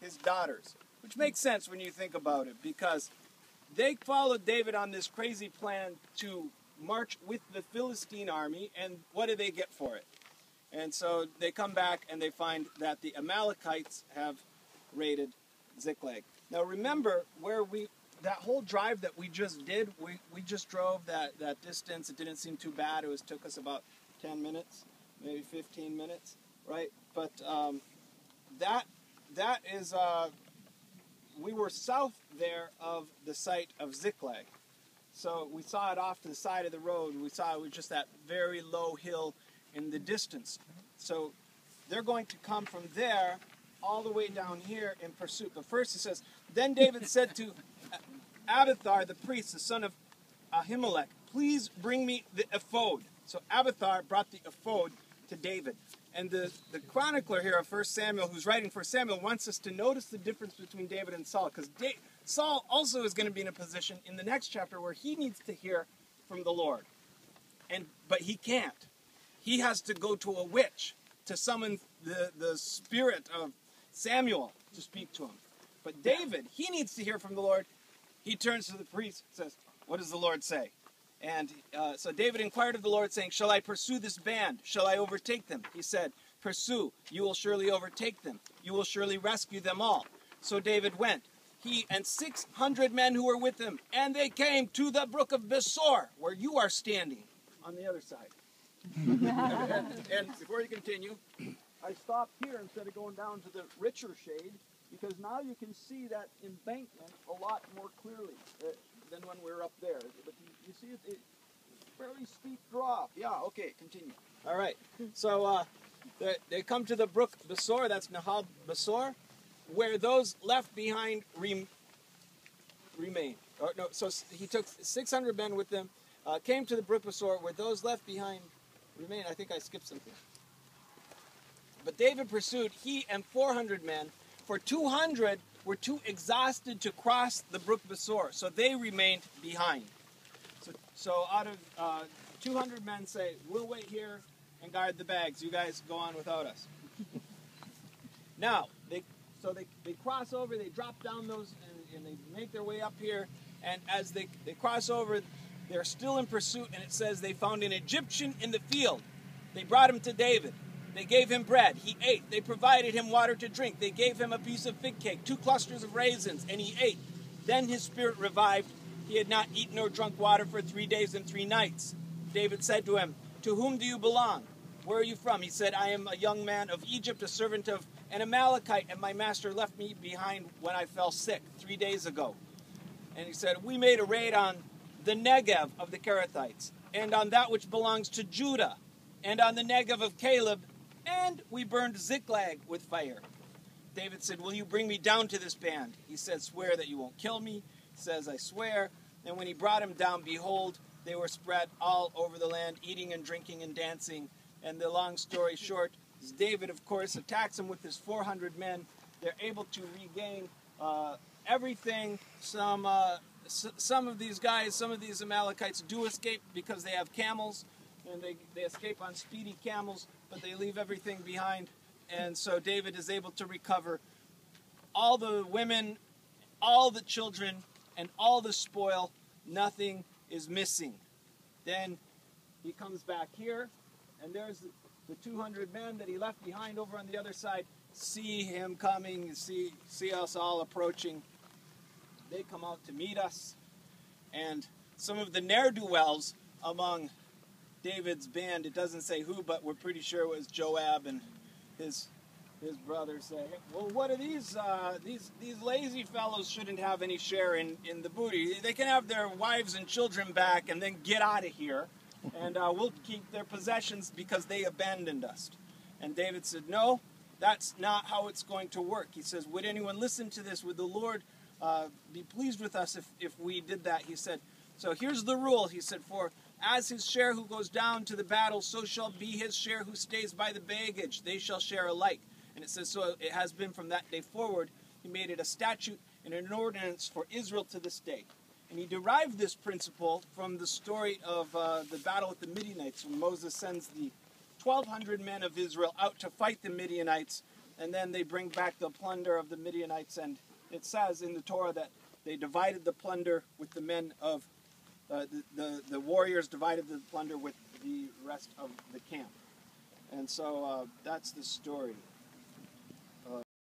his daughters, which makes sense when you think about it, because they followed David on this crazy plan to march with the Philistine army, and what do they get for it? And so they come back and they find that the Amalekites have raided Ziklag. Now remember, that whole drive that we just did, we just drove that distance. It didn't seem too bad. Took us about 10 minutes, maybe 15 minutes, right? But that is, we were south there of the site of Ziklag. So we saw it off to the side of the road. We saw it was just that very low hill in the distance. So they're going to come from there all the way down here in pursuit. But first he says, then David said to Abiathar the priest, the son of Ahimelech, please bring me the ephod. So Abiathar brought the ephod to David. And the chronicler here of 1 Samuel, who's writing for Samuel, wants us to notice the difference between David and Saul, because Saul also is going to be in a position in the next chapter where he needs to hear from the Lord. But he can't. He has to go to a witch to summon the spirit of Samuel to speak to him. But David, he needs to hear from the Lord. He turns to the priest and says, what does the Lord say? And so David inquired of the Lord, saying, shall I pursue this band? Shall I overtake them? He said, pursue. You will surely overtake them. You will surely rescue them all. So David went, he and 600 men who were with him, and they came to the brook of Besor, where you are standing, on the other side. and before you continue, I stopped here instead of going down to the richer shade, because now you can see that embankment a lot more clearly than when we were up there. But you see it's fairly steep drop. Yeah, okay, continue. All right. So they come to the brook Besor, that's Nahal Besor, where those left behind remain. So he took 600 men with them, came to the brook Besor, where those left behind remain. I think I skipped something. But David pursued, he and 400 men, for 200 were too exhausted to cross the brook Besor, so they remained behind. So out of 200 men say, we'll wait here and guard the bags. You guys go on without us. Now, they cross over, they drop down those, and they make their way up here. And as they cross over, they're still in pursuit, and it says they found an Egyptian in the field. They brought him to David. They gave him bread. He ate. They provided him water to drink. They gave him a piece of fig cake, 2 clusters of raisins, and he ate. Then his spirit revived. He had not eaten or drunk water for 3 days and 3 nights. David said to him, to whom do you belong? Where are you from? He said, I am a young man of Egypt, a servant of an Amalekite, and my master left me behind when I fell sick 3 days ago. And he said, we made a raid on the Negev of the Kerethites, and on that which belongs to Judah, and on the Negev of Caleb, and we burned Ziklag with fire. David said, will you bring me down to this band? He said, swear that you won't kill me. He says, I swear. And when he brought him down, behold, they were spread all over the land, eating and drinking and dancing. And the long story short is David, of course, attacks him with his 400 men. They're able to regain everything. Some of these guys, some of these Amalekites do escape because they have camels, and they escape on speedy camels, but they leave everything behind. And so David is able to recover all the women, all the children, and all the spoil. Nothing is missing. Then he comes back here, and there's the 200 men that he left behind over on the other side. See him coming, see us all approaching. They come out to meet us, and some of the ne'er-do-wells among David's band, it doesn't say who, but we're pretty sure it was Joab and his brothers say, well, what are these lazy fellows shouldn't have any share in the booty. They can have their wives and children back and then get out of here, and we'll keep their possessions because they abandoned us. And David said, no, that's not how it's going to work. He says, would anyone listen to this? Would the Lord be pleased with us if we did that? He said, so here's the rule. He said, for as his share who goes down to the battle, so shall be his share who stays by the baggage. They shall share alike. And it says, so it has been from that day forward. He made it a statute and an ordinance for Israel to this day. And he derived this principle from the story of the battle with the Midianites, when Moses sends the 1,200 men of Israel out to fight the Midianites. and then they bring back the plunder of the Midianites, and it says in the Torah that they divided the plunder with the men of, the warriors divided the plunder with the rest of the camp. And so that's the story.